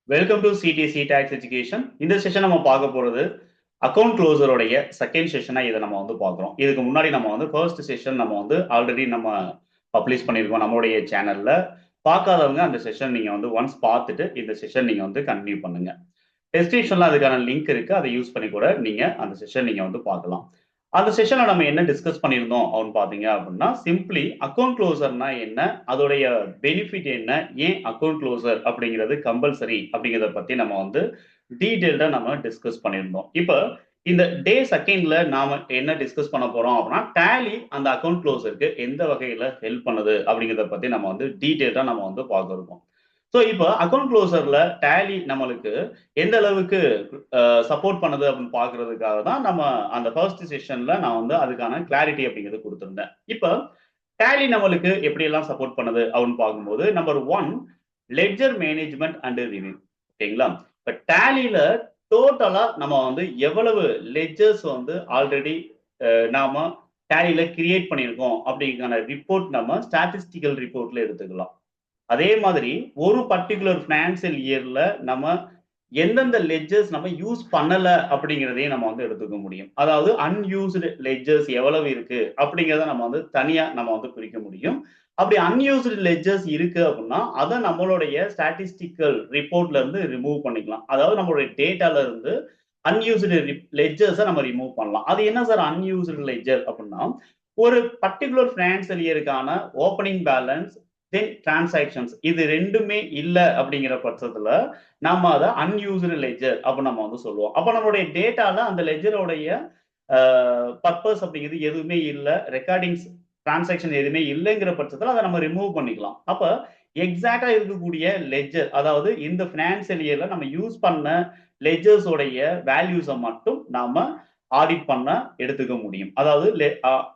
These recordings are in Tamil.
Welcome to CDC tax education. இந்த செஷன் நம்ம பார்க்க போறது அக்கௌண்ட் க்ளோசருடைய செகண்ட் செஷனா இதை நம்ம வந்து பார்க்குறோம். இதுக்கு முன்னாடி நம்ம வந்து ஃபர்ஸ்ட் செஷன் நம்ம வந்து ஆல்ரெடி நம்ம பப்ளிஷ் பண்ணியிருக்கோம் நம்மளுடைய சேனல்ல. பார்க்காதவங்க அந்த செஷன் நீங்க வந்து ஒன்ஸ் பார்த்துட்டு இந்த செஷன் நீங்க வந்து கண்டினியூ பண்ணுங்க. டெஸ்டினேஷன்ல அதுக்கான லிங்க் இருக்கு, அதை யூஸ் பண்ணி கூட நீங்க அந்த செஷன் நீங்க வந்து பார்க்கலாம். அந்த செஷன்ல நம்ம என்ன டிஸ்கஸ் பண்ணியிருந்தோம் அப்படின்னு பாத்தீங்க அப்படின்னா, சிம்பிளி அக்கௌண்ட் க்ளோசர்னா என்ன, அதோடைய பெனிஃபிட் என்ன, ஏன் அக்கௌண்ட் க்ளோசர் அப்படிங்கிறது கம்பல்சரி அப்படிங்கிறத பத்தி நம்ம வந்து டீடைல்டா நம்ம டிஸ்கஸ் பண்ணியிருந்தோம். இப்ப இந்த டே செகண்ட்ல நாம என்ன டிஸ்கஸ் பண்ண போறோம் அப்படின்னா, டேலி அந்த அக்கௌண்ட் க்ளோசருக்கு எந்த வகையில ஹெல்ப் பண்ணுது அப்படிங்கிறத பத்தி நம்ம வந்து டீடைல்டா நம்ம வந்து பார்க்க இருக்கோம். ஸோ இப்போ அக்கௌண்ட் க்ளோசர்ல டேலி நம்மளுக்கு எந்த அளவுக்கு சப்போர்ட் பண்ணுது அப்படின்னு பாக்குறதுக்காக தான் நம்ம அந்த ஃபர்ஸ்ட் செஷன்ல நான் வந்து அதுக்கான கிளாரிட்டி அப்படிங்கிறது கொடுத்திருந்தேன். இப்போ டேலி நம்மளுக்கு எப்படி எல்லாம் சப்போர்ட் பண்ணுது அப்படின்னு பார்க்கும்போது, number one, ledger management and review. ஓகேங்களா? இப்ப டேலியில டோட்டலா நம்ம வந்து எவ்வளவு லெட்ஜர்ஸ் வந்து ஆல்ரெடி நாம டேலியில கிரியேட் பண்ணியிருக்கோம் அப்படிங்கான ரிப்போர்ட் நம்ம ஸ்டாட்டிஸ்டிக்கல் ரிப்போர்ட்ல எடுத்துக்கலாம். அதே மாதிரி ஒரு பர்டிகுலர் ஃபினான்சியல் இயர்ல நம்ம எந்தெந்த லெட்ஜர்ஸ் நம்ம யூஸ் பண்ணல அப்படிங்கிறதையும் நம்ம வந்து எடுத்துக்க முடியும். அதாவது அன்யூஸ்டு லெட்ஜர்ஸ் எவ்வளவு இருக்கு அப்படிங்கிறத நம்ம வந்து தனியா நம்ம வந்து பிரிக்க முடியும். அப்படி அன்யூஸ்டு லெட்ஜர்ஸ் இருக்கு அப்படின்னா அதை நம்மளுடைய ஸ்டாட்டிஸ்டிக்கல் ரிப்போர்ட்ல இருந்து ரிமூவ் பண்ணிக்கலாம். அதாவது நம்மளுடைய டேட்டால இருந்து அன்யூஸ்டு லெட்ஜர்ஸை நம்ம ரிமூவ் பண்ணலாம். அது என்ன சார் அன்யூஸ்டு லெட்ஜர் அப்படின்னா, ஒரு பர்டிகுலர் ஃபினான்சியல் இயருக்கான ஓப்பனிங் பேலன்ஸ் தென் டிரான்சாக்ஷன்ஸ் இது ரெண்டுமே இல்ல அப்படிங்கிற பட்சத்துல நாம அதை அன்யூஸ்டு லெட்ஜர் அப்ப நம்ம வந்து சொல்லுவோம். அப்ப நம்மளுடைய டேட்டால அந்த லெட்ஜரோடைய பர்பஸ் அப்படிங்கிறது எதுவுமே இல்ல, ரெக்கார்டிங்ஸ் டிரான்சாக்ஷன் எதுவுமே இல்லைங்கிற பட்சத்துல அதை நம்ம ரிமூவ் பண்ணிக்கலாம். அப்ப எக்ஸாக்டா இருக்கக்கூடிய லெட்ஜர், அதாவது இந்த பினான்சியல் இயர்ல நம்ம யூஸ் பண்ண லெட்ஜர்ஸ் உடைய வேல்யூஸை மட்டும் நாம ஆடிட் பண்ண எடுத்துக்க முடியும். அதாவது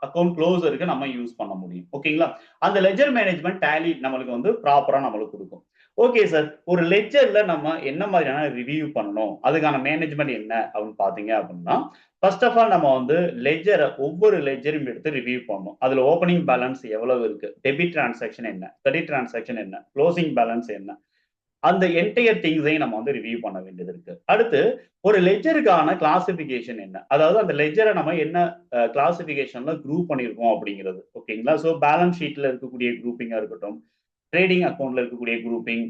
அக்கௌண்ட் க்ளோசருக்கு நம்ம யூஸ் பண்ண முடியும். ஓகேங்களா? அந்த லெட்ஜர் மேனேஜ்மெண்ட் டேலி நம்மளுக்கு வந்து ப்ராப்பரா நம்மளுக்கு கொடுக்கும். ஓகே சார், ஒரு லெட்ஜர்ல நம்ம என்ன மாதிரியான ரிவ்யூ பண்ணணும், அதுக்கான மேனேஜ்மெண்ட் என்ன அப்படின்னு பாத்தீங்க அப்படின்னா, ஃபர்ஸ்ட் ஆஃப் ஆல் நம்ம வந்து லெட்ஜரை ஒவ்வொரு லெட்ஜரையும் எடுத்து ரிவ்யூ பண்ணணும். அதுல ஓப்பனிங் பேலன்ஸ் எவ்வளவு இருக்கு, டெபிட் டிரான்சாக்ஷன் என்ன, கிரெடிட் டிரான்சாக்ஷன் என்ன, க்ளோசிங் பேலன்ஸ் என்ன, அந்த என்டையர் திங்ஸையும் நம்ம வந்து ரிவ்யூ பண்ண வேண்டியது இருக்கு. அடுத்து ஒரு லெட்ஜருக்கான கிளாசிபிகேஷன் என்ன, அதாவது அந்த லெட்ஜரை நம்ம என்ன கிளாசிபிகேஷன்ல குரூப் பண்ணியிருக்கோம் அப்படிங்கிறது. ஓகேங்களா? ஸோ பேலன்ஸ் ஷீட்ல இருக்கக்கூடிய குரூப்பிங்கா இருக்கட்டும், ட்ரேடிங் அக்கௌண்ட்ல இருக்கக்கூடிய குரூப்பிங்,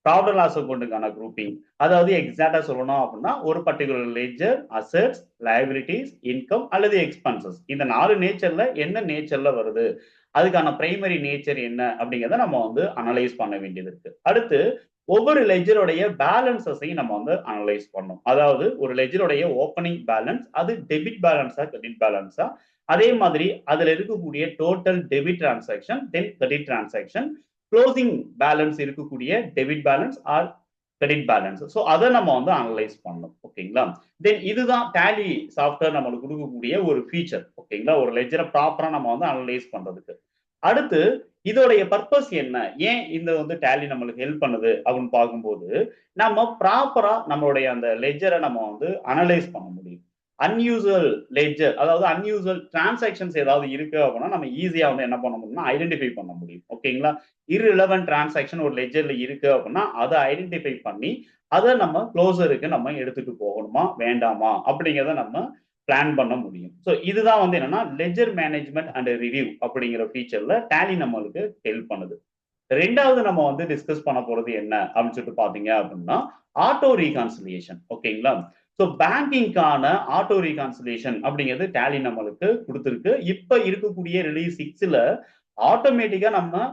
ப்ராஃபிட் லாஸ் அக்கௌண்ட்டுக்கான குரூப்பிங், அதாவது எக்ஸாக்டா சொல்லணும் அப்படின்னா ஒரு particular ledger assets, liabilities, income அல்லது எக்ஸ்பென்சஸ், இந்த 4 நேச்சர்ல என்ன நேச்சர்ல வருது, அதுக்கான பிரைமரி நேச்சர் என்ன அப்படிங்கிறத நம்ம வந்து அனலைஸ் பண்ண வேண்டியது இருக்கு. அடுத்து ஒவ்வொரு லெட்ஜருடைய பேலன்சஸையும் நம்ம வந்து அனலைஸ் பண்ணணும். அதாவது ஒரு லெட்ஜருடைய ஓப்பனிங் பேலன்ஸ் அது டெபிட் பேலன்ஸா கிரெடிட் பேலன்ஸா, அதே மாதிரி அதுல இருக்கக்கூடிய டோட்டல் டெபிட் டிரான்சாக்ஷன் தென் கிரெடிட் டிரான்சாக்ஷன், க்ளோசிங் பேலன்ஸ் இருக்கக்கூடிய debit balance or credit balance. So அதை நம்ம வந்து அனலைஸ் பண்ணணும். ஓகேங்களா? தென் இதுதான் டேலி சாஃப்ட்வேர் நம்மளுக்கு கொடுக்கக்கூடிய ஒரு ஃபீச்சர். ஓகேங்களா? ஒரு லெட்ஜரை ப்ராப்பரா நம்ம வந்து அனலைஸ் பண்றதுக்கு. அடுத்து இதோடைய பர்பஸ் என்ன, ஏன் இந்த வந்து டேலி நம்மளுக்கு ஹெல்ப் பண்ணுது அப்படின்னு பார்க்கும்போது, நம்ம ப்ராப்பரா நம்மளுடைய அந்த லெட்ஜரை நம்ம வந்து அனலைஸ் பண்ண முடியும். அன்யூசுவல் லெட்ஜர், அதாவது அன்யூசுவல் டிரான்சாக்ஷன்ஸ் ஏதாவது இருக்கு அப்படின்னா நம்ம ஈஸியா வந்து என்ன பண்ண முடியும்னா ஐடென்டிஃபை பண்ண முடியும். ஓகேங்களா? இர்ரிலவன்ட் டிரான்சாக்ஷன் ஒரு லெட்ஜர்ல இருக்கு அப்படின்னா அதை ஐடென்டிஃபை பண்ணி அதை நம்ம க்ளோசருக்கு நம்ம எடுத்துட்டு போகணுமா வேண்டாமா அப்படிங்கிறத நம்ம பிளான் பண்ண முடியும். ஸோ இதுதான் வந்து என்னன்னா லெட்ஜர் மேனேஜ்மெண்ட் அண்ட் ரிவ்யூ அப்படிங்கிற ஃபீச்சர்ல டேலி நம்மளுக்கு ஹெல்ப் பண்ணுது. ரெண்டாவது நம்ம வந்து டிஸ்கஸ் பண்ண போறது என்ன அப்படின்னு சொல்லிட்டு பாத்தீங்க அப்படின்னா, ஆட்டோ ரீகான்சிலியேஷன். ஓகேங்களா? ஸோ பேங்கிங்கான ஆட்டோ ரீகான்சிலியேஷன் அப்படிங்கிறது டேலி நம்மளுக்கு கொடுத்துருக்கு. இப்ப இருக்கக்கூடிய ரிலீஸ் 6ல ஆட்டோமேட்டிக்கா நம்ம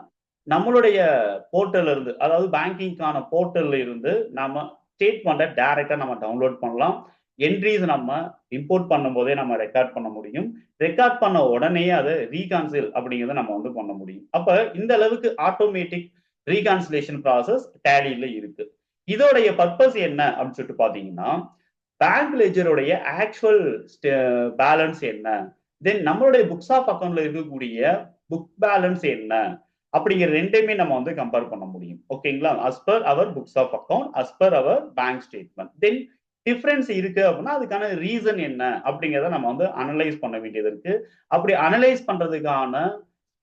நம்மளுடைய போர்ட்டல்ல இருந்து, அதாவது பேங்கிங்கான போர்ட்டல்ல இருந்து நம்ம ஸ்டேட்மெண்ட்டை டைரக்டா நம்ம டவுன்லோட் பண்ணலாம். என்ட்ரிஸ் நம்ம இம்போர்ட் பண்ணும்போதே நம்ம ரெக்கார்ட் பண்ண முடியும். ரெக்கார்ட் பண்ண உடனே அதை ரீகான்சில் அப்படிங்கிறத நம்ம வந்து பண்ண முடியும். அப்ப இந்த அளவுக்கு ஆட்டோமேட்டிக் ரீகான்சிலேஷன் ப்ராசஸ் டேலியில இருக்கு. இதோடைய பர்பஸ் என்ன அப்படின்னு சொல்லிட்டு பாத்தீங்கன்னா, பேங்க் லெட்ஜருடைய ஆக்சுவல் பேலன்ஸ் என்ன, தென் நம்மளுடைய புக்ஸ் ஆஃப் அக்கௌண்ட்ல இருக்கக்கூடிய புக் பேலன்ஸ் என்ன அப்படிங்கிற ரெண்டையுமே நம்ம வந்து கம்பேர் பண்ண முடியும். ஓகேங்களா? As per our books of account, as per our bank statement. Then difference இருக்கு அப்படின்னா அதுக்கான ரீசன் என்ன அப்படிங்கிறத நம்ம வந்து அனலைஸ் பண்ண வேண்டியது இருக்கு. அப்படி அனலைஸ் பண்றதுக்கான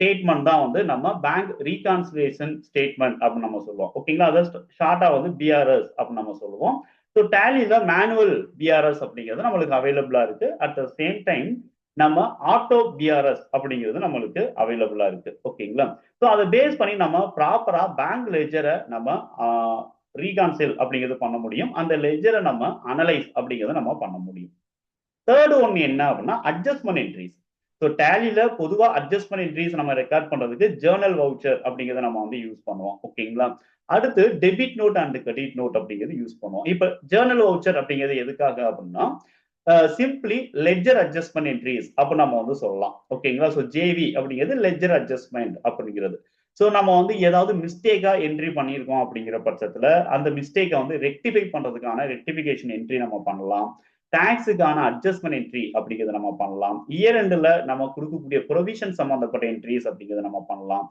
ஸ்டேட்மெண்ட் தான் வந்து நம்ம பேங்க் ரீகான்சிலேஷன் ஸ்டேட்மெண்ட் அப்படின்னு நம்ம சொல்லுவோம். ஓகேங்களா? அதை ஷார்ட்டா வந்து பிஆர்எஸ் அப்படின்னு நம்ம சொல்லுவோம். ஸோ டேலியில மேனுவல் பிஆர்எஸ் அப்படிங்கிறது நம்மளுக்கு அவைலபிளா இருக்கு. அட் த சேம் டைம் நம்ம ஆட்டோ பிஆர்எஸ் அப்படிங்கிறது நம்மளுக்கு அவைலபிளா இருக்கு. ஓகேங்களா? ஸோ அதை பேஸ் பண்ணி நம்ம ப்ராப்பரா பேங்க் லெஜரை நம்ம ரீகான்சில் அப்படிங்கிறது பண்ண முடியும். அந்த லெஜரை நம்ம அனலைஸ் அப்படிங்கிறத நம்ம பண்ண முடியும். தேர்ட் ஒன் என்ன அப்படின்னா அட்ஜஸ்ட்மெண்ட் என்ட்ரிஸ். ஸோ டேலியில பொதுவா அட்ஜஸ்ட்மெண்ட் என்ட்ரிஸ் நம்ம ரெக்கார்ட் பண்றதுக்கு ஜேர்னல் வவுச்சர் அப்படிங்கிறத நம்ம வந்து யூஸ் பண்ணுவோம். ஓகேங்களா? அடுத்து debit note and credit note அப்படிங்கிறது யூஸ் பண்ணுவோம். இப்ப ஜேர்னல் வவுச்சர் அப்படிங்கிறது எதுக்காக அப்படின்னா சிம்பிளி லெட்ஜர் அட்ஜஸ்ட்மெண்ட் என்ட்ரிஸ் அப்ப நம்ம வந்து சொல்லலாம். ஓகேங்களா? ஸோ ஜேவி அப்படிங்கிறது லெட்ஜர் அட்ஜஸ்ட்மெண்ட் அப்படிங்கிறது. ஸோ நம்ம வந்து ஏதாவது மிஸ்டேக்கா என்ட்ரி பண்ணியிருக்கோம் அப்படிங்கிற பட்சத்துல அந்த மிஸ்டேக்கை வந்து ரெக்டிஃபை பண்றதுக்கான ரெக்டிபிகேஷன் என்ட்ரி நம்ம பண்ணலாம். டாக்ஸுக்கான அட்ஜஸ்ட்மெண்ட் என்ட்ரி அப்படிங்கிறத நம்ம பண்ணலாம். இயர் எண்டில் நம்ம கொடுக்கக்கூடிய ப்ரொவிஷன் சம்பந்தப்பட்ட என்ட்ரிஸ் அப்படிங்கிறத நம்ம பண்ணலாம்.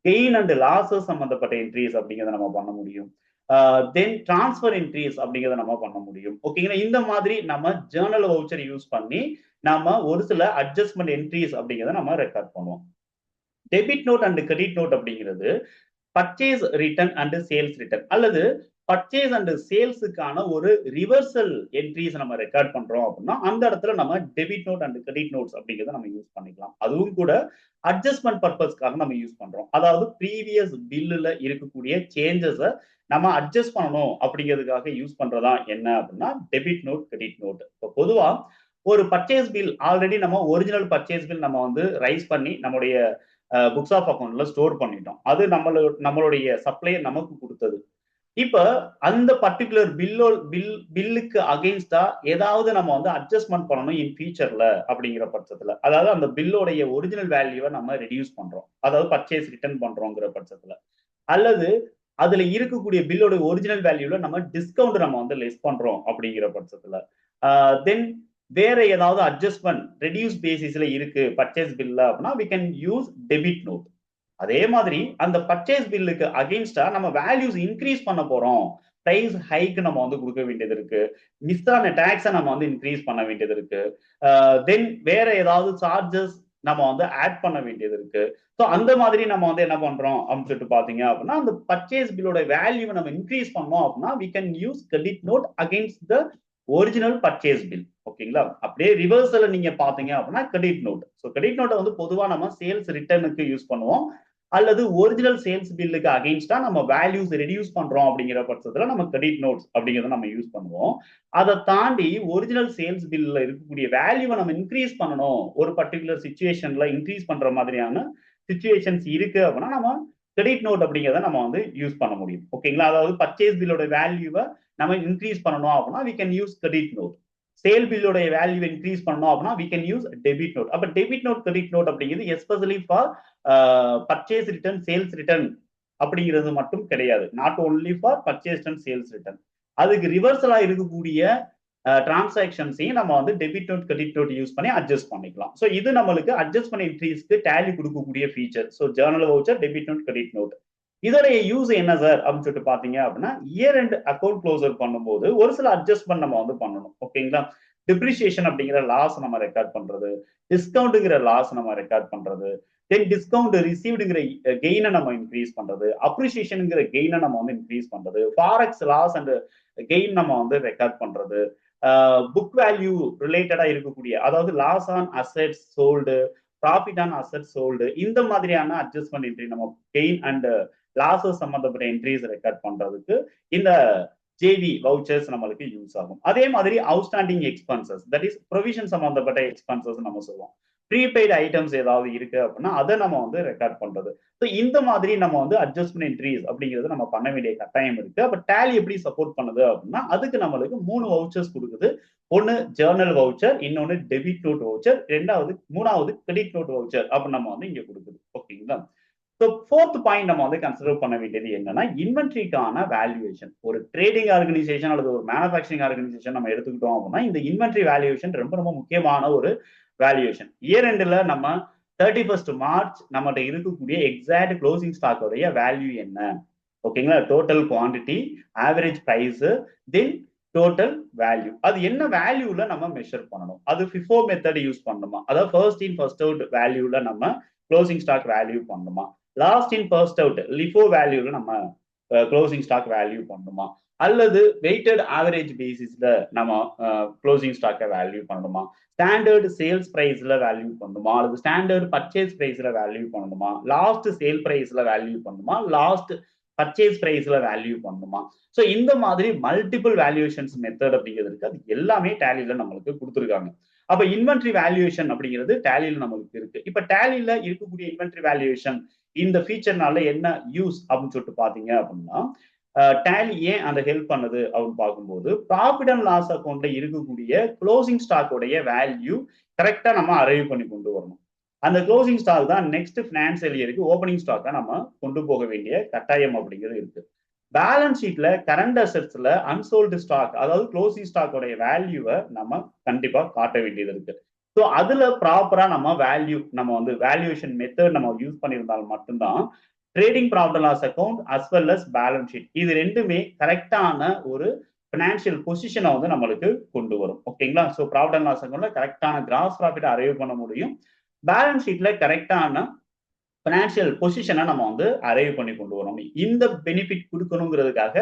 கெயின் அண்ட் லாசஸ் சம்பந்தப்பட்ட என்ட்ரிஸ் அப்படிங்கிறத நம்ம பண்ண முடியும். தென் டிரான்ஸ்ஃபர் என்ட்ரிஸ் அப்படிங்கிறத நம்ம பண்ண முடியும். ஓகேங்களா? இந்த மாதிரி நம்ம ஜேர்னல் வவுச்சர் யூஸ் பண்ணி நாம ஒரு சில அட்ஜஸ்ட்மெண்ட் என்ட்ரிஸ் அப்படிங்கிறத நம்ம ரெக்கார்ட் பண்ணுவோம். Debit note and credit note அப்படிங்கிறது purchase return and sales return அல்லது பர்ச்சேஸ் அண்ட் சேல்ஸுக்கான ஒரு ரிவர்சல் என்ட்ரிஸ் நம்ம ரெக்கார்ட் பண்றோம் அப்படின்னா அந்த இடத்துல நம்ம debit note and credit notes அப்படிங்கிறத நம்ம யூஸ் பண்ணிக்கலாம். அதுவும் கூட அட்ஜஸ்ட்மெண்ட் பர்பஸ்க்காக நம்ம யூஸ் பண்றோம். அதாவது ப்ரீவியஸ் பில்லுல இருக்கக்கூடிய சேஞ்சஸை நம்ம அட்ஜஸ்ட் பண்ணணும் அப்படிங்கிறதுக்காக யூஸ் பண்றதா என்ன அப்படின்னா டெபிட் நோட் கிரெடிட் நோட். இப்போ பொதுவா ஒரு பர்ச்சேஸ் பில் ஆல்ரெடி நம்ம ஒரிஜினல் பர்ச்சேஸ் பில் நம்ம வந்து ரைஸ் பண்ணி நம்முடைய புக்ஸ் ஆஃப் அக்கௌண்ட்ல ஸ்டோர் பண்ணிட்டோம். அது நம்மளுடைய சப்ளையர் நமக்கு கொடுத்தது. இப்ப அந்த பர்டிகுலர் பில்லுக்கு அகைன்ஸ்டா ஏதாவது நம்ம வந்து அட்ஜஸ்ட்மெண்ட் பண்ணணும் இன் ஃபியூச்சர்ல அப்படிங்கிற பட்சத்துல, அதாவது அந்த பில்லோடைய ஒரிஜினல் வேல்யூவை நம்ம ரெடியூஸ் பண்றோம், அதாவது பர்ச்சேஸ் ரிட்டர்ன் பண்றோங்கிற பட்சத்துல, அல்லது அதுல இருக்கக்கூடிய பில்லோட ஒரிஜினல் வேல்யூல நம்ம டிஸ்கவுண்ட் நம்ம வந்து லெஸ் பண்றோம் அப்படிங்கிற பட்சத்துல, தென் வேற ஏதாவது அட்ஜஸ்ட்மெண்ட் ரெடியூஸ் பேசிஸ்ல இருக்கு பர்ச்சேஸ் பில்ல அப்படின்னா we can use debit note. அதே மாதிரி அந்த பர்ச்சேஸ் பில்லுக்கு அகைன்ஸ்டா நம்ம வேல்யூஸ் இன்க்ரீஸ் பண்ண போறோம், பிரைஸ் ஹைக் நம்ம வந்து கொடுக்க வேண்டியது இருக்கு, மிஸ் ஆன டாக்ஸை நம்ம வந்து இன்க்ரீஸ் பண்ண வேண்டியது இருக்கு, தென் வேற ஏதாவது சார்ஜஸ் நம்ம வந்து ஆட் பண்ண வேண்டியது இருக்கு. ஸோ அந்த மாதிரி நம்ம வந்து என்ன பண்றோம் அப்படின்னு சொல்லிட்டு பாத்தீங்க அப்படின்னா அந்த பர்ச்சேஸ் பில்லோட வேல்யூவை நம்ம இன்க்ரீஸ் பண்ணோம் அப்படின்னா we can use credit note against the original purchase bill. ஓகேங்களா? அப்படியே ரிவர்ஸ்ல நீங்க பாத்தீங்க அப்படின்னா கிரெடிட் நோட். ஸோ கிரெடிட் நோட்டை வந்து பொதுவா நம்ம சேல்ஸ் ரிட்டர்னுக்கு யூஸ் பண்ணுவோம், அல்லது ஒரிஜினல் சேல்ஸ் பில்லுக்கு அகைன்ஸ்டா நம்ம வேல்யூஸ் ரெடியூஸ் பண்றோம் அப்படிங்கிற பட்சத்துல நம்ம கிரெடிட் நோட்ஸ் அப்படிங்கிறத நம்ம யூஸ் பண்ணுவோம். அதை தாண்டி ஒரிஜினல் சேல்ஸ் பில்ல இருக்கக்கூடிய வேல்யூவை நம்ம இன்க்ரீஸ் பண்ணணும், ஒரு பர்டிகுலர் சிச்சுவேஷன்ல இன்க்ரீஸ் பண்ற மாதிரியான சிச்சுவேஷன்ஸ் இருக்கு அப்படின்னா நம்ம கிரெடிட் நோட் அப்படிங்கிறத நம்ம வந்து யூஸ் பண்ண முடியும். ஓகேங்களா? அதாவது பர்ச்சேஸ் பில்லோட வேல்யூவை நம்ம இன்க்ரீஸ் பண்ணணும் அப்படின்னா we can use credit note. Sale பில்லோட வேல்யூ இன்க்ரீஸ் பண்ணணும் அப்படின்னா we can use debit note. அப்ப டெபிட் நோட் கிரெடிட் நோட் அப்படிங்கிறது especially for purchase return sales return அப்படிங்கிறது மட்டும் கிடையாது, not only for purchase and sales return. அதுக்கு ரிவர்சலா இருக்கக்கூடிய டிரான்சாக்ஷன்ஸையும் நம்ம வந்து debit note credit note use பண்ணி அட்ஜஸ்ட் பண்ணிக்கலாம். ஸோ இது நம்மளுக்கு அட்ஜஸ்ட்மெண்ட் என்ட்ரிஸ்க்கு டேலி கொடுக்கக்கூடிய feature. So journal voucher, debit note, credit note. இதோடைய யூஸ் என்ன சார் அப்படின்னு சொல்லிட்டு பாத்தீங்க அப்படின்னா இயர் எண்ட் அக்கௌண்ட் க்ளோசர் பண்ணும்போது ஒரு சில அட்ஜஸ்ட்மெண்ட் நம்ம வந்து பண்ணணும். ஓகேங்களா? டிப்ரிசியேஷன் அப்படிங்கிற லாஸ் நம்ம ரெக்கார்ட் பண்றது, டிஸ்கவுண்ட்ங்கிற லாஸ் நம்ம ரெக்கார்ட் பண்றது, தென் டிஸ்கவுண்ட் ரிசீவ்டுங்கிற கெயினை நம்ம இன்க்ரீஸ் பண்றது, அப்ரிசியேஷனுங்கிற கெயினை நம்ம வந்து இன்க்ரீஸ் பண்றது, ஃபாரெக்ஸ் லாஸ் அண்ட் கெயின் நம்ம வந்து ரெக்கார்ட் பண்றது, புக் வேல்யூ ரிலேட்டடா இருக்கக்கூடிய அதாவது loss on assets sold, profit on asset sold, இந்த மாதிரியான அட்ஜஸ்ட்மெண்ட் என்ட்ரி நம்ம கெயின் அண்ட் லாசஸ் சம்பந்தப்பட்ட என்ட்ரிஸ் ரெக்கார்ட் பண்றதுக்கு இந்த ஜேவி வவுச்சர்ஸ் நம்மளுக்கு யூஸ் ஆகும். அதே மாதிரி outstanding expenses, that is provision சம்பந்தப்பட்ட எக்ஸ்பென்சஸ் நம்ம சொல்லுவோம். ப்ரீபெய்டு ஐட்டம்ஸ் ஏதாவது இருக்கு அப்படின்னா அதை நம்ம வந்து ரெக்கார்ட் பண்றது. ஸோ இந்த மாதிரி நம்ம வந்து அட்ஜஸ்ட்மெண்ட் என்ட்ரிஸ் அப்படிங்கிறது நம்ம பண்ண வேண்டிய கட்டாயம் இருக்கு. அப்ப டேலி எப்படி சப்போர்ட் பண்ணுது அப்படின்னா அதுக்கு நம்மளுக்கு 3 வவுச்சர்ஸ் கொடுக்குது. ஒன்னு ஜேர்னல் வவுச்சர், இன்னொன்னு டெபிட் நோட் வவுச்சர், மூணாவது கிரெடிட் நோட் வவுச்சர் அப்படி நம்ம வந்து இங்க கொடுக்குது. ஓகேங்களா? ஸோ ஃபோர்த் பாயிண்ட் நம்ம வந்து கன்சிடர் பண்ண வேண்டியது என்னன்னா இன்வென்ட்ரிக்கான வேல்யூவேஷன். ஒரு ட்ரேடிங் ஆர்கனைசேஷன் அல்லது ஒரு மேனுஃபேக்சரிங் ஆர்கனைசேஷன் நம்ம எடுத்துக்கிட்டோம் அப்படின்னா இந்த இன்வென்ட்ரி வேல்யூவேஷன் ரொம்ப ரொம்ப முக்கியமான ஒரு வேல்யூவேஷன். இயர் எண்டில் நம்ம 31 மார்ச் நம்மகிட்ட இருக்கக்கூடிய எக்ஸாக்ட் க்ளோசிங் ஸ்டாக்கோடைய வேல்யூ என்ன, ஓகேங்களா? Total quantity, average price, then total value. அது என்ன வேல்யூல நம்ம மெஷர் பண்ணணும், அது FIFO மெத்தட் யூஸ் பண்ணணுமா, அதாவது ஃபர்ஸ்ட் இன் ஃபர்ஸ்ட் அவுட் வேல்யூல நம்ம க்ளோசிங் ஸ்டாக் வேல்யூ பண்ணணுமா, லாஸ்ட் இன் ஃபர்ஸ்ட் அவுட் லிஃபோ வேல்யூல நம்ம க்ளோசிங் ஸ்டாக் வேல்யூ பண்ணணுமா, அல்லது வெயிட்டட் ஆவரேஜ் பேசிஸ்ல நம்ம க்ளோசிங் ஸ்டாக்கை வேல்யூ பண்ணணுமா, ஸ்டாண்டர்ட் சேல்ஸ் பிரைஸ்ல வேல்யூ பண்ணணுமா, அல்லது ஸ்டாண்டர்ட் பர்ச்சேஸ் பிரைஸ்ல வேல்யூ பண்ணணுமா, லாஸ்ட் சேல் பிரைஸ்ல வேல்யூ பண்ணணுமா, லாஸ்ட் பர்ச்சேஸ் பிரைஸ்ல வேல்யூ பண்ணணுமா. ஸோ இந்த மாதிரி மல்டிபிள் வேல்யூவேஷன்ஸ் மெத்தட் அப்படிங்கிறது இருக்கு. அது எல்லாமே டேலியில நம்மளுக்கு கொடுத்துருக்காங்க. அப்ப இன்வென்ட்ரி வேல்யூவேஷன் அப்படிங்கிறது டேலியில நம்மளுக்கு இருக்கு. இப்ப டேலியில இருக்கக்கூடிய இன்வென்ட்ரி வேல்யூவேஷன் இந்த ஃபீச்சர்னால என்ன யூஸ் அப்படின்னு சொல்லிட்டு பாத்தீங்க அப்படின்னா, டேலி ஏன் அந்த ஹெல்ப் பண்ணுது அப்படின்னு பார்க்கும்போது, ப்ராஃபிட் அண்ட் லாஸ் அக்கௌண்ட்ல இருக்கக்கூடிய க்ளோசிங் ஸ்டாக்கோடைய வேல்யூ கரெக்டா நம்ம அரைவ் பண்ணி கொண்டு வரணும். அந்த க்ளோசிங் ஸ்டாக் தான் நெக்ஸ்ட் பினான்சியல் இயருக்கு ஓப்பனிங் ஸ்டாக்கா நம்ம கொண்டு போக வேண்டிய கட்டாயம் அப்படிங்கிறது இருக்கு. பேலன்ஸ் ஷீட்ல கரண்ட் அசெட்ஸ்ல அன்சோல்டு ஸ்டாக், அதாவது க்ளோசிங் ஸ்டாக்கோடைய வேல்யூவை நம்ம கண்டிப்பா காட்ட வேண்டியது இருக்கு. ஸோ அதுல ப்ராப்பரா நம்ம வேல்யூவேஷன் மெத்தட் நம்ம யூஸ் பண்ணியிருந்தால் மட்டும்தான் trading profit loss account as well as balance sheet இது ரெண்டுமே கரெக்டான ஒரு பினான்சியல் பொசிஷனை வந்து நம்மளுக்கு கொண்டு வரும். ஓகேங்களா? ஸோ ப்ராஃபிட் அண்ட் லாஸ் அக்கௌண்ட்ல கரெக்டான கிராஸ் ப்ராஃபிட் அரைவ் பண்ண முடியும். பேலன்ஸ் ஷீட்ல கரெக்டான பினான்சியல் பொசிஷனை நம்ம வந்து அரைவ் பண்ணி கொண்டு வரணும். இந்த பெனிஃபிட் கொடுக்கணுங்கிறதுக்காக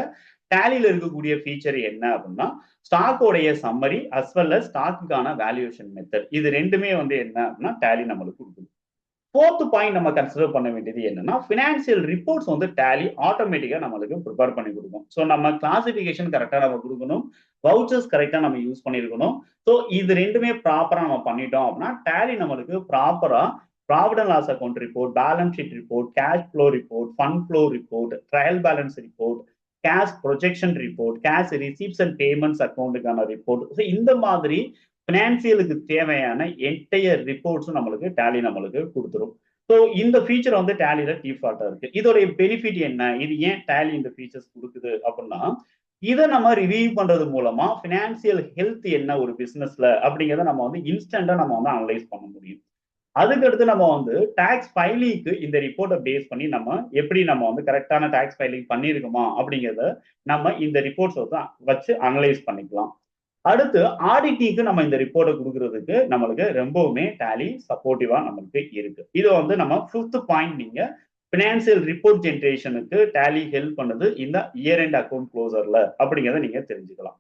டேலியில இருக்கக்கூடிய ஃபீச்சர் என்ன அப்படின்னா, ஸ்டாக்கோடைய சம்மரி அஸ் வெல் அஸ் ஸ்டாக்குக்கான வேல்யூவேஷன் மெத்தட் இது ரெண்டுமே வந்து என்ன அப்படின்னா டேலி நம்மளுக்கு கொடுக்குது. ஃபோர்த் பாயிண்ட் நம்ம கன்சிடர் பண்ண வேண்டியது என்னன்னா, பினான்சியல் ரிப்போர்ட்ஸ் வந்து டேலி ஆட்டோமேட்டிக்கா நம்மளுக்கு ப்ரிப்பேர் பண்ணி கொடுக்கும். ஸோ நம்ம கிளாசிபிகேஷன் கரெக்டா நம்ம கொடுக்கணும், வவுச்சர்ஸ் கரெக்டா நம்ம யூஸ் பண்ணியிருக்கணும். ஸோ இது ரெண்டுமே ப்ராப்பரா நம்ம பண்ணிட்டோம் அப்படின்னா டேலி நம்மளுக்கு ப்ராப்பரா profit and loss account report, balance sheet report, cash flow report, fund flow report, trial balance report, cash projection report, cash receipts and payments அக்கௌண்ட்டுக்கான ரிப்போர்ட், ஸோ இந்த மாதிரி பினான்சியலுக்கு தேவையான என்டையர் ரிப்போர்ட்ஸும் நம்மளுக்கு டேலி நம்மளுக்கு கொடுத்துரும். ஸோ இந்த ஃபீச்சர் வந்து டேலியில டிஃபால்ட்டா இருக்கு. இதோடைய பெனிஃபிட் என்ன, இது ஏன் டேலி இந்த ஃபீச்சர்ஸ் கொடுக்குது அப்படின்னா, இதை நம்ம ரிவ்யூ பண்றது மூலமா பினான்சியல் ஹெல்த் என்ன ஒரு பிசினஸ்ல அப்படிங்கிறத நம்ம வந்து இன்ஸ்டன்டா நம்ம வந்து அனலைஸ் பண்ண முடியும். அதுக்கடுத்து நம்ம வந்து டாக்ஸ் ஃபைலிங்க்கு இந்த ரிப்போர்ட்டை பேஸ் பண்ணி நம்ம எப்படி நம்ம வந்து கரெக்டான டாக்ஸ் ஃபைலிங் பண்ணியிருக்கோமா அப்படிங்கிறத நம்ம இந்த ரிப்போர்ட்ஸ் வச்சு அனலைஸ் பண்ணிக்கலாம். அடுத்து ஆடிட்டிங்க்கு நம்ம இந்த ரிப்போர்ட்டை கொடுக்கறதுக்கு நம்மளுக்கு ரொம்பவுமே டேலி சப்போர்ட்டிவா நம்மளுக்கு இருக்கு. இது வந்து நம்ம 5th பாயிண்ட், நீங்க பினான்சியல் ரிப்போர்ட் ஜென்ரேஷனுக்கு டேலி ஹெல்ப் பண்ணுது இந்த இயர் எண்ட் அக்கௌண்ட் க்ளோசர்ல அப்படிங்கிறத நீங்க தெரிஞ்சுக்கலாம்.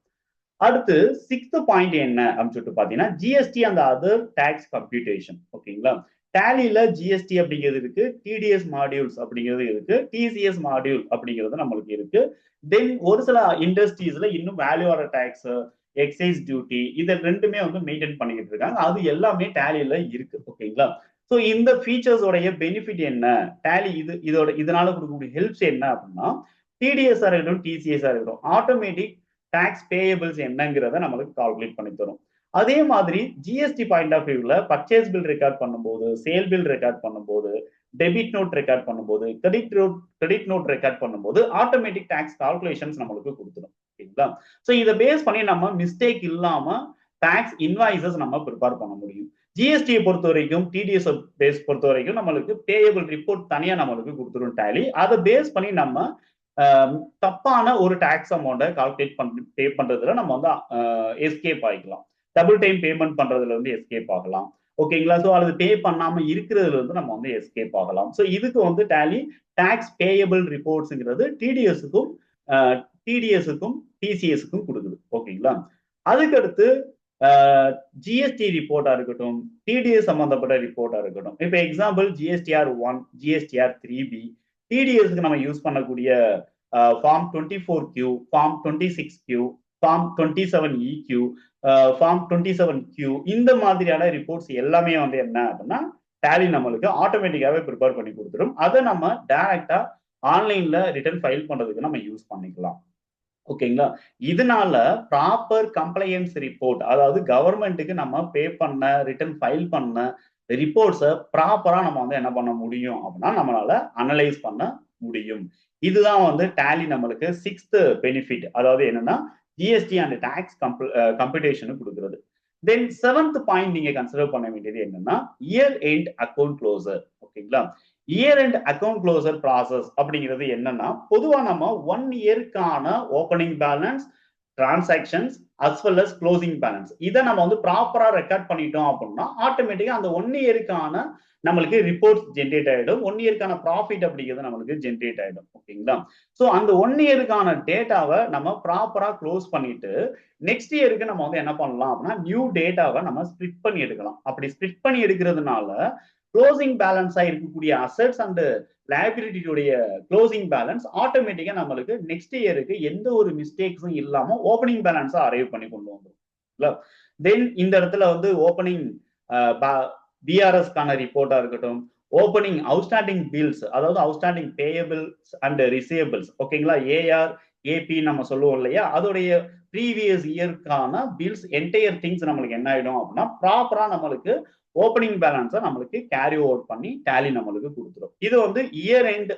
அடுத்து 6th பாயிண்ட் என்ன அப்படின்னு சொல்லிட்டு பாத்தீங்கன்னா, ஜிஎஸ்டி அந்த அதர் டாக்ஸ் கம்ப்யூட்டேஷன். ஓகேங்களா? டேலியில ஜிஎஸ்டி அப்படிங்கிறது இருக்கு, டிடிஎஸ் மாடியூல்ஸ் அப்படிங்கிறது இருக்கு, டிசிஎஸ் மாடியூல் அப்படிங்கிறது நம்மளுக்கு இருக்கு. தென் ஒரு சில இண்டஸ்ட்ரீஸ்ல இன்னும் value added tax, excise duty இது ரெண்டுமே வந்து மெயின்டைன் பண்ணிக்கிட்டு இருக்காங்க. அது எல்லாமே டேலியில இருக்கு. ஓகேங்களா? ஸோ இந்த ஃபீச்சர்ஸோடைய பெனிஃபிட் என்ன, டேலி இதனால கொடுக்கக்கூடிய ஹெல்ப்ஸ் என்ன அப்படின்னா, டிடிஎஸ் இருக்கட்டும், டிசிஎஸ் இருக்கட்டும், ஆட்டோமேட்டிக் டாக்ஸ் பேயபிள்ஸ் என்னங்கிறத நம்மளுக்கு கால்குலேட் பண்ணி தரும். அதே மாதிரி ஜிஎஸ்டி பாயிண்ட் ஆஃப் வியூல பர்ச்சேஸ் பில் ரெக்கார்ட் பண்ணும்போது, சேல் பில் ரெக்கார்ட் பண்ணும்போது, டெபிட் நோட் ரெக்கார்ட் பண்ணும்போது, கிரெடிட் நோட் ரெக்கார்ட் பண்ணும்போது ஆட்டோமேட்டிக் டாக்ஸ் கால்குலேஷன்ஸ் நம்மளுக்கு கொடுத்துடும். ஓகேங்களா? ஸோ இதை பேஸ் பண்ணி நம்ம மிஸ்டேக் இல்லாம டாக்ஸ் இன்வாய்சஸ் நம்ம ப்ரிப்பேர் பண்ண முடியும். ஜிஎஸ்டியை பொறுத்த வரைக்கும், டிடிஎஸ் பேஸ் பொறுத்த வரைக்கும் நம்மளுக்கு பேயபிள் ரிப்போர்ட் தனியா நம்மளுக்கு கொடுத்துரும் டேலி. அதை பேஸ் பண்ணி நம்ம தப்பான ஒரு டாக்ஸ் அமௌண்ட்டை கால்குலேட் பண்ணி பே பண்றதுல நம்ம வந்து எஸ்கேப் ஆகிக்கலாம். டபுள் டைம் பேமெண்ட் பண்றதுல இருந்து எஸ்கேப் ஆகலாம். ஓகேங்களா? ஸோ அது பே பண்ணாம இருக்கிறதுல இருந்து நம்ம வந்து எஸ்கேப் ஆகலாம். ஸோ இதுக்கு வந்து டேலி டாக்ஸ் பேயபிள் ரிப்போர்ட்ஸ்ங்கிறது டிடிஎஸ்க்கும் டிசிஎஸ்க்கும் கொடுக்குது. ஓகேங்களா? அதுக்கடுத்து ஜிஎஸ்டி ரிப்போர்ட்டா இருக்கட்டும், டிடிஎஸ் சம்பந்தப்பட்ட ரிப்போர்ட்டா இருக்கட்டும். இப்போ எக்ஸாம்பிள் ஜிஎஸ்டிஆர் 1, ஜிஎஸ்டிஆர் 3B, டிடிஎஸ்க்கு நம்ம யூஸ் பண்ணக்கூடிய form 24Q, form 26Q, form 27EQ, form 27Q, இந்த மாதிரியான ரிப்போர்ட்ஸ் எல்லாமே வந்து என்ன அப்படின்னா டேலி நம்மளுக்கு ஆட்டோமேட்டிக்காவே ப்ரிப்பேர் பண்ணி கொடுத்துரும். அதை நம்ம டைரக்டா ஆன்லைன்ல ரிட்டர்ன் ஃபைல் பண்றதுக்கு நம்ம யூஸ் பண்ணிக்கலாம். ஓகேங்களா? இதனால ப்ராப்பர் கம்ப்ளையன்ஸ் ரிப்போர்ட், அதாவது கவர்மெண்ட்டுக்கு நம்ம பே பண்ண ரிட்டர்ன் ஃபைல் பண்ண ரிப்போர்ட்ஸை ப்ராப்பரா நம்ம வந்து என்ன பண்ண முடியும் அப்படின்னா நம்மளால அனலைஸ் பண்ண முடியும். இதுதான் வந்து டேலி நம்மளுக்கு 6th பெனிஃபிட், அதாவது என்னன்னா ஜிஎஸ்டி அண்ட் டாக்ஸ் கம்ப்யூட்டேஷன் கொடுக்கிறது. தென் 7th பாயிண்ட் நீங்க கன்சிடர் பண்ண வேண்டியது என்னன்னா இயர் எண்ட் அக்கௌண்ட் க்ளோசர். ஓகேங்களா? Year end account closure process அப்படிங்கிறது என்னன்னா, பொதுவா நம்ம 1 இயர்க்கான opening balance, transactions as well as closing balance. இதை நம்ம வந்து ப்ராப்பரா ரெக்கார்ட் பண்ணிட்டோம் அப்படின்னா ஆட்டோமேட்டிக்கா அந்த 1 இயருக்கான நம்மளுக்கு ரிப்போர்ட்ஸ் ஜென்ரேட் ஆயிடும். 1 இயருக்கான ப்ராஃபிட் அப்படிங்கிறது நம்மளுக்கு ஜென்ரேட் ஆயிடும். ஓகேங்களா? ஸோ அந்த 1 இயருக்கான டேட்டாவை நம்ம ப்ராப்பரா க்ளோஸ் பண்ணிட்டு நெக்ஸ்ட் இயருக்கு நம்ம வந்து என்ன பண்ணலாம் அப்படின்னா நியூ டேட்டாவை நம்ம ஸ்பிளிட் பண்ணி எடுக்கலாம். அப்படி ஸ்பிளிட் பண்ணி எடுக்கிறதுனால க்ளோசிங் பேலன்ஸா இருக்கக்கூடிய அசெட்ஸ் அண்ட் லைபிலிட்டியுடைய க்ளோசிங் பேலன்ஸ் ஆட்டோமேட்டிக்கா நம்மளுக்கு நெக்ஸ்ட் இயருக்கு எந்த ஒரு மிஸ்டேக்ஸும் இல்லாம ஓப்பனிங் பேலன்ஸா அரைவ் பண்ணி கொண்டு வந்துடும். தென் இந்த இடத்துல வந்து ஓப்பனிங் பிஆர்எஸ்க்கான ரிப்போர்ட்டா இருக்கட்டும், ஓப்பனிங் அவுட்ஸ்டாண்டிங் பில்ஸ், அதாவது அவுட்ஸ்டாண்டிங் பேயபிள்ஸ் அண்ட் ரிசீவபிள்ஸ், ஓகேங்களா? ஏஆர் ஏபி நம்ம சொல்லுவோம் இல்லையா, அதோடைய ப்ரீவியஸ் இயர்க்கான பில்ஸ் என்டையர் திங்ஸ் நம்மளுக்கு என்ன ஆயிடும் அப்படின்னா ப்ராப்பரா நம்மளுக்கு ஓப்பனிங் பேலன்ஸை நம்மளுக்கு கேரி ஓவர் பண்ணி டேலி நம்மளுக்கு கொடுத்துரும். இது வந்து இயர் எண்ட்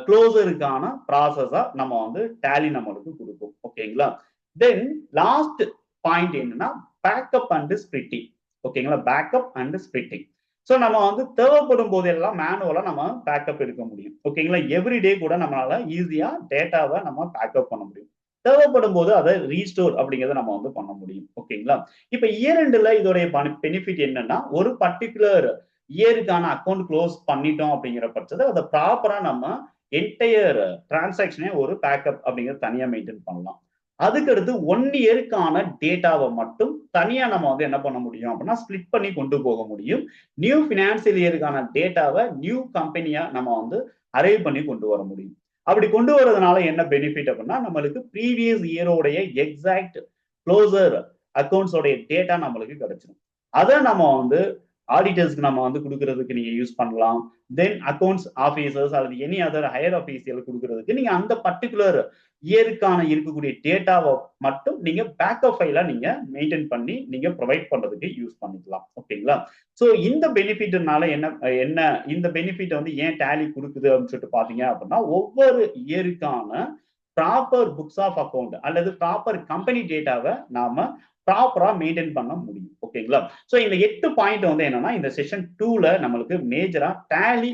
க்ளோசருக்கான ப்ராசஸா நம்ம வந்து டேலி நம்மளுக்கு கொடுக்கும். ஓகேங்களா? தென் லாஸ்ட் பாயிண்ட் என்னன்னா பேக்கப் அண்ட் ஸ்பிளிட்டிங். ஓகேங்களா? Backup and splitting. ஸோ நம்ம வந்து தேவைப்படும் போதெல்லாம் மேனுவலா நம்ம பேக்கப் எடுக்க முடியும். ஓகேங்களா? எவ்ரிடே கூட நம்மளால ஈஸியா டேட்டாவை நம்ம பேக்கப் பண்ண முடியும். தேவைப்படும் போது அதை ரீஸ்டோர் அப்படிங்கிறத நம்ம வந்து பண்ண முடியும். ஓகேங்களா? இப்ப இயர் எண்டுல இதோடைய பெனிஃபிட் என்னன்னா ஒரு பர்டிகுலர் இயருக்கான அக்கௌண்ட் க்ளோஸ் பண்ணிட்டோம் அப்படிங்கிற பட்சத்தை அதை ப்ராப்பரா நம்ம என்டையர் டிரான்சாக்ஷனே ஒரு பேக்கப் அப்படிங்கிறது தனியா மெயின்டைன் பண்ணலாம். அதுக்கடுத்து 1 இயருக்கான டேட்டாவை மட்டும் தனியா நம்ம வந்து என்ன பண்ண முடியும் அப்படின்னா ஸ்பிளிட் பண்ணி கொண்டு போக முடியும். நியூ பினான்சியல் இயருக்கான டேட்டாவை நியூ கம்பெனியா நம்ம வந்து அரைவ் பண்ணி கொண்டு வர முடியும். அப்படி கொண்டு வரதுனால என்ன பெனிஃபிட் அப்படின்னா நம்மளுக்கு ப்ரீவியஸ் இயரோடைய எக்ஸாக்ட் க்ளோசர் அக்கௌண்ட்ஸோடைய டேட்டா நம்மளுக்கு கிடைச்சிடும். அதை நம்ம வந்து ஆடிட்டர்ஸ்க்கு நம்ம வந்து கொடுக்கறதுக்கு நீங்க யூஸ் பண்ணலாம். தென் அக்கௌண்ட்ஸ் ஆபீசர்ஸ் அல்லது எனி அதர் ஹையர் ஆபீசியல் கொடுக்கறதுக்கு நீங்க அந்த பர்டிகுலர் இயருக்கான இருக்கக்கூடிய டேட்டாவை மட்டும் நீங்க பேக்கப் ஃபைலா நீங்க மெயின்டைன் பண்ணி நீங்க ப்ரொவைட் பண்றதுக்கு யூஸ் பண்ணிக்கலாம். ஓகேங்களா? ஸோ இந்த பெனிஃபிட்னால என்ன இந்த பெனிஃபிட் வந்து ஏன் டேலி கொடுக்குது அப்படின்னு சொல்லிட்டு பாத்தீங்க அப்படின்னா ஒவ்வொரு இயருக்கான ப்ராப்பர் புக்ஸ் ஆஃப் அக்கௌண்ட் அல்லது ப்ராப்பர் கம்பெனி டேட்டாவை நாம ப்ராப்பரா மெயின்டைன் பண்ண முடியும். ஓகேங்களா? ஸோ இந்த 8 பாயிண்ட் வந்து என்னன்னா இந்த செஷன் 2ல நம்மளுக்கு மேஜரா டேலி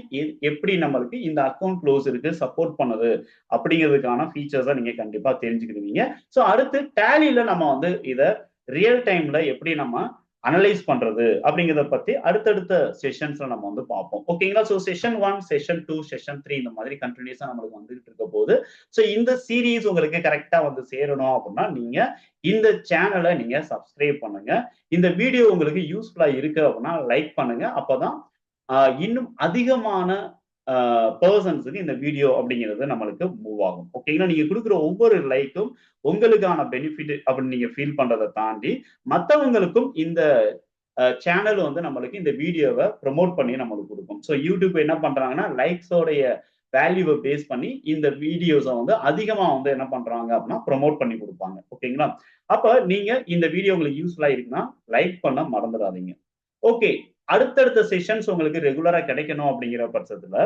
எப்படி நம்மளுக்கு இந்த அக்கௌண்ட் க்ளோஸருக்கு சப்போர்ட் பண்ணுது அப்படிங்கிறதுக்கான ஃபீச்சர்ஸை நீங்க கண்டிப்பா தெரிஞ்சுக்கிடுவீங்க. ஸோ அடுத்து டேலியில நம்ம வந்து இதை ரியல் டைம்ல எப்படி நம்ம அனலைஸ் பண்றது அப்படிங்கிறத பத்தி அடுத்தடுத்த செஷன்ஸ்ல நம்ம வந்து பார்ப்போம். ஓகேங்களா? ஸோ செஷன் 1, செஷன் 2, செஷன் 3 இந்த மாதிரி கண்டினியூஸா நம்மளுக்கு வந்துகிட்டு இருக்க போது ஸோ இந்த சீரீஸ் உங்களுக்கு கரெக்டா வந்து சேரணும் அப்படின்னா நீங்க இந்த சேனலை நீங்க சப்ஸ்கிரைப் பண்ணுங்க. இந்த வீடியோ உங்களுக்கு யூஸ்ஃபுல்லா இருக்கு அப்படின்னா லைக் பண்ணுங்க. அப்பதான் இன்னும் அதிகமான பர்சன்ஸுக்கு இந்த வீடியோ அப்படிங்கிறது நம்மளுக்கு மூவ் ஆகும். ஓகேங்களா? நீங்க கொடுக்குற ஒவ்வொரு லைக்கும் உங்களுக்கான பெனிஃபிட் அப்படின்னு நீங்க ஃபீல் பண்றதை தாண்டி மற்றவங்களுக்கும் இந்த சேனல் வந்து நம்மளுக்கு இந்த வீடியோவை ப்ரொமோட் பண்ணி நம்மளுக்கு கொடுக்கும். ஸோ யூடியூப் என்ன பண்றாங்கன்னா லைக்ஸோடைய வேல்யூவை பேஸ் பண்ணி இந்த வீடியோஸை வந்து அதிகமா வந்து என்ன பண்றாங்க அப்படின்னா ப்ரொமோட் பண்ணி கொடுப்பாங்க. ஓகேங்களா? அப்ப நீங்க இந்த வீடியோ உங்களுக்கு யூஸ்ஃபுல்லா இருக்குன்னா லைக் பண்ண மறந்துடாதீங்க. ஓகே, அடுத்தடுத்த செஷன்ஸ் உங்களுக்கு ரெகுலரா கிடைக்கணும் அப்படிங்கிற பட்சத்துல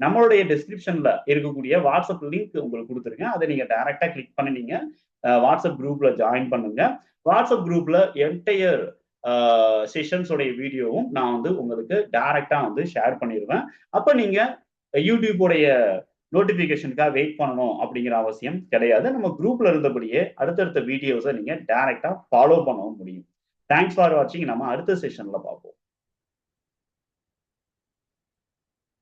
நம்மளுடைய டிஸ்கிரிப்ஷன்ல இருக்கக்கூடிய வாட்ஸ்அப் லிங்க் உங்களுக்கு கொடுத்துருங்க. அதை நீங்க டைரக்டா கிளிக் பண்ணி நீங்க வாட்ஸ்அப் குரூப்ல ஜாயின் பண்ணுங்க. வாட்ஸ்அப் குரூப்ல என்டையர் செஷன்ஸோடைய வீடியோவும் நான் வந்து உங்களுக்கு டைரக்டா வந்து ஷேர் பண்ணிடுவேன். அப்ப நீங்க யூடியூபோடைய நோட்டிபிகேஷனுக்காக வெயிட் பண்ணணும் அப்படிங்கிற அவசியம் கிடையாது. நம்ம குரூப்ல இருந்தபடியே அடுத்தடுத்த வீடியோஸை நீங்க டைரக்டா ஃபாலோ பண்ணவும் முடியும். தேங்க்ஸ் ஃபார் வாட்சிங். நம்ம அடுத்த செஷன்ல பார்ப்போம்.